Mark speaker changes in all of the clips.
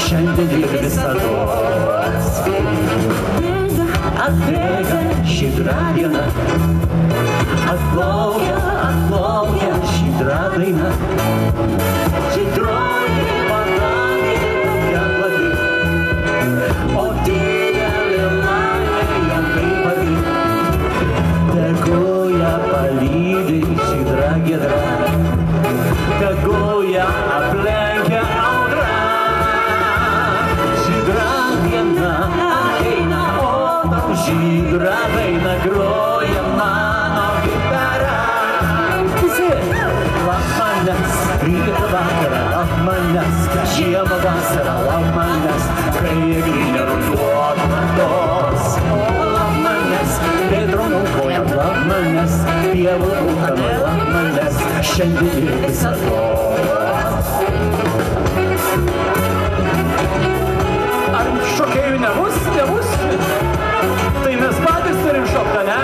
Speaker 1: šiandien ir visados. Atbėga šydra diena, atplaukia šydra daina. Žydroji padangė tokia plati, o didelė laimė jam kaip arti. Tegu ją palydi šydra giedra, tegu ją aplenkia audra. Žydra diena ateina, o tau žydra daina groja mano gitara. Lauk manęs, rytą vakarą, lauk manęs, žiemą vasarą, lauk manęs, kai eglinė ruduo atmatos. Lauk manęs, pėdronų kojam, lauk manęs, pievų rūkama, lauk manęs, šiandien ir visados.
Speaker 2: Ar šokėjų nebus? Tai mes patys turim šoktą, ne?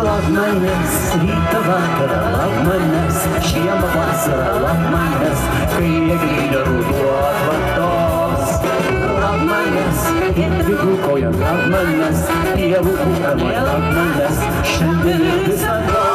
Speaker 1: Lauk manęs, rytą vakarą, lauk manęs, žiemą vasarą, lauk manęs, kai eglinė ruduo atmatos. Lauk manęs, pėdų kojam, lauk manęs, pievų rūkama, lauk manęs, šiandien ir visados.